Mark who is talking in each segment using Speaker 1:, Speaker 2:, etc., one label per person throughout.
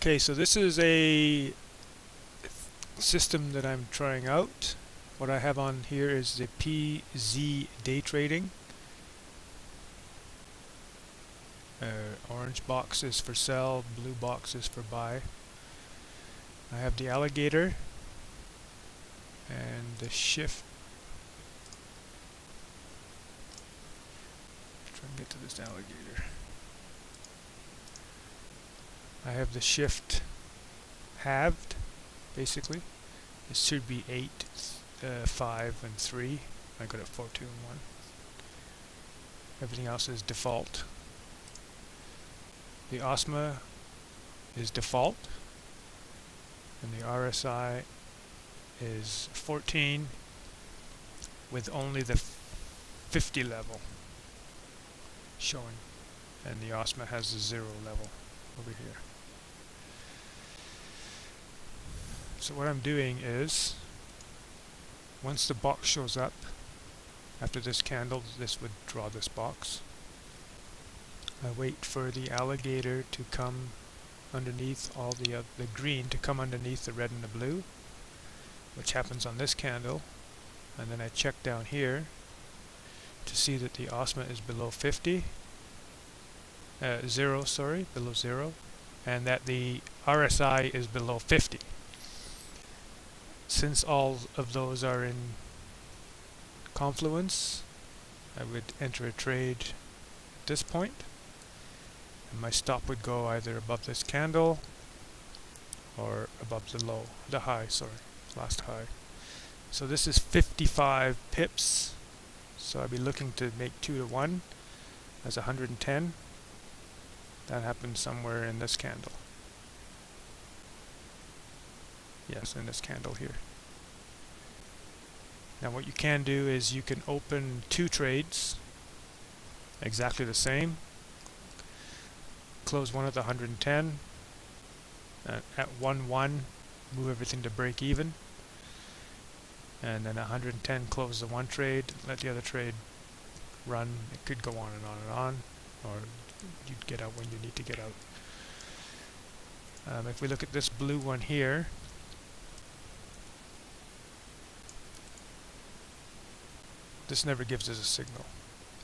Speaker 1: Okay, so this is a system that I'm trying out. What I have on here is the PZ day trading. Orange box is for sell, blue box is for buy. I have the alligator and the shift. Try and get to this alligator. I have the shift halved, basically. It should be 8, 5, and 3. I got it 4, 2, and 1. Everything else is default. The OSMA is default, and the RSI is 14 with only the 50 level showing, and the OSMA has the 0 level over here. So what I'm doing is, once the box shows up, after this candle, this would draw this box. I wait for the alligator to come underneath all the green to come underneath the red and the blue, which happens on this candle, and then I check down here to see that the OSMA is below 50, below 0, and that the RSI is below 50. Since all of those are in confluence, I would enter a trade at this point, and my stop would go either above this candle or above the high, last high. So this is 55 pips, so I'd be looking to make 2 to 1 as 110. That happens somewhere in this candle. Yes, in this candle here. Now what you can do is you can open 2 trades exactly the same, close one at the 110, at 1-1 move everything to break even, and then 110 close the one trade, let the other trade run. It could go on and on and on, or you'd get out when you need to get out. If we look at this blue one here, this never gives us a signal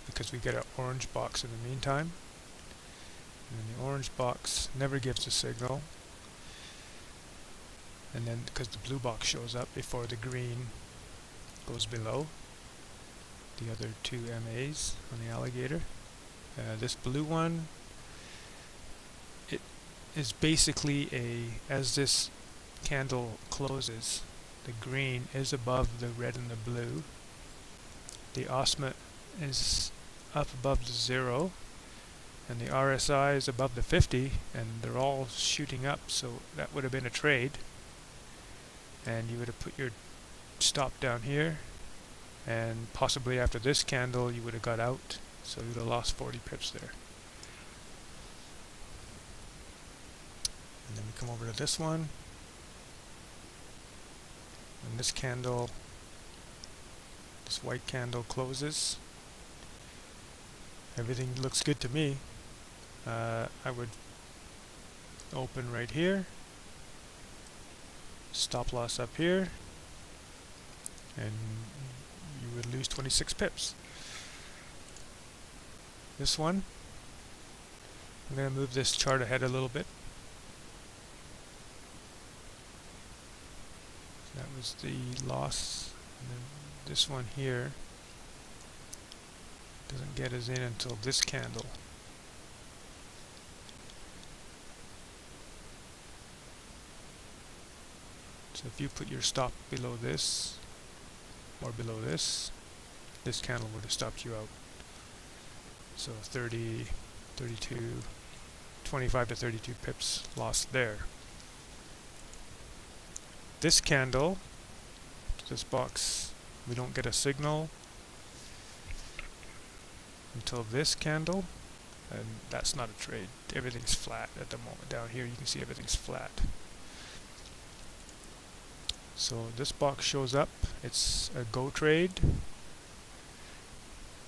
Speaker 1: because we get an orange box in the meantime, and then the orange box never gives a signal, and then because the blue box shows up before the green goes below the other 2 MAs on the alligator. This blue one, it is basically as this candle closes, the green is above the red and the blue. The OSMA is up above the 0, and the RSI is above the 50, and they're all shooting up, so that would have been a trade. And you would have put your stop down here, and possibly after this candle you would have got out, so you would have lost 40 pips there. And then we come over to this one, and this candle, this white candle closes. Everything looks good to me. I would open right here, stop loss up here, and you would lose 26 pips. This one, I'm going to move this chart ahead a little bit. That was the loss. And then this one here doesn't get us in until this candle. So if you put your stop below this or below this candle would have stopped you out. So 30, 32, 25 to 32 pips lost there. This candle, this box, we don't get a signal until this candle, and that's not a trade. Everything's flat at the moment. Down here you can see everything's flat. So this box shows up, it's a go trade.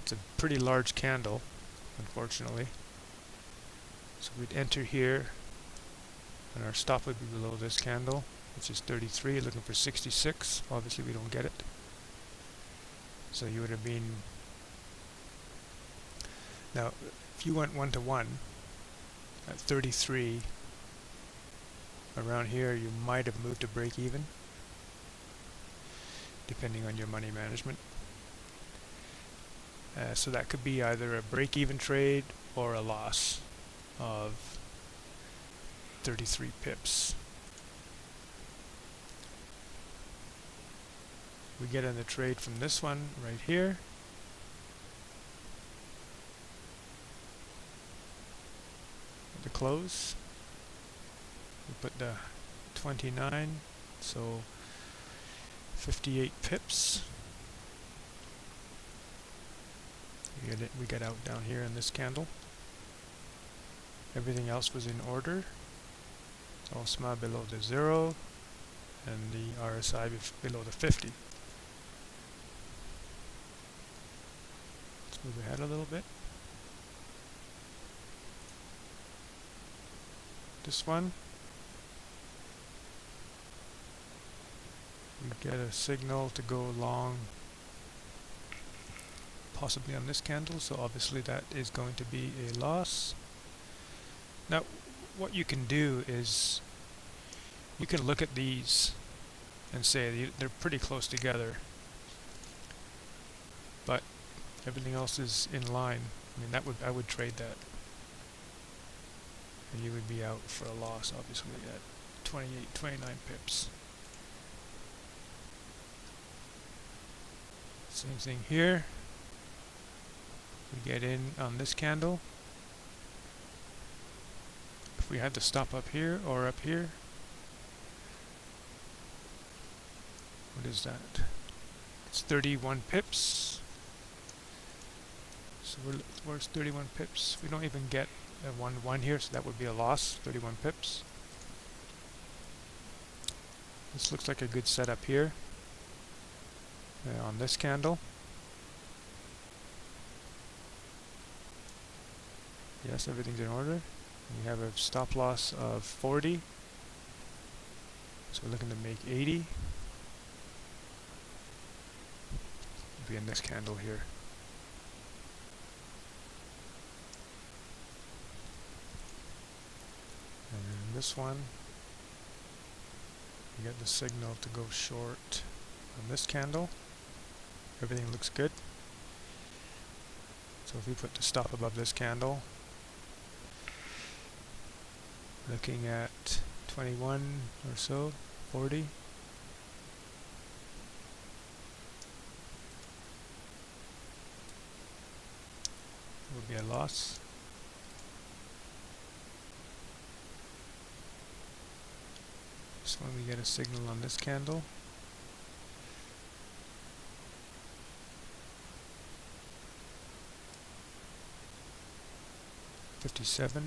Speaker 1: It's a pretty large candle, unfortunately. So we'd enter here, And our stop would be below this candle, which is 33, looking for 66. Obviously we don't get it. So you would have been... Now, if you went 1-to-1 at 33, around here you might have moved to break even, depending on your money management. So that could be either a break-even trade or a loss of 33 pips. We get in the trade from this one right here. The close. We put the 29, so 58 pips. We get out down here in this candle. Everything else was in order. OSMA below the 0 and the RSI below the 50. Let's move ahead a little bit. This one, we get a signal to go long, possibly on this candle, so obviously that is going to be a loss. Now what you can do is you can look at these and say they're pretty close together, but everything else is in line. I mean, I would trade that, and you would be out for a loss obviously at 28, 29 pips. Same thing here. We get in on this candle. If we had to stop up here or up here, what is that? It's 31 pips. So where's 31 pips? We don't even get a 1-1 here, so that would be a loss, 31 pips. This looks like a good setup here on this candle. Yes, everything's in order. We have a stop loss of 40. So we're looking to make 80. Be in this candle here. And then this one, we get the signal to go short on this candle. Everything looks good. So if we put the stop above this candle, looking at 21 or so, 40. Would be a loss. This one we get a signal on this candle. $57.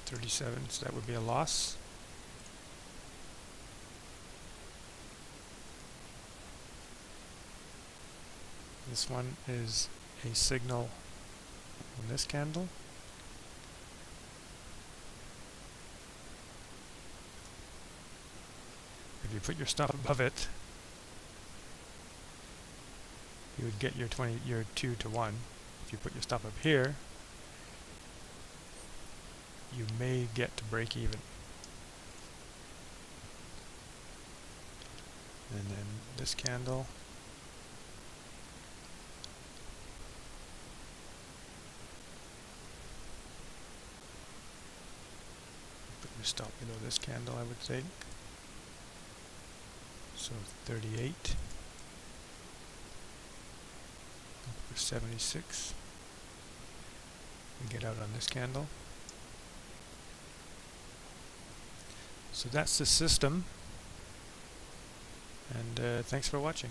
Speaker 1: $37, so that would be a loss. This one is a signal on this candle. If you put your stop above it, you would get your 2-to-1. If you put your stop up here, you may get to break even. And then this candle, put your stop below this candle, I would think. So 38. For 76. We get out on this candle. So that's the system, and thanks for watching.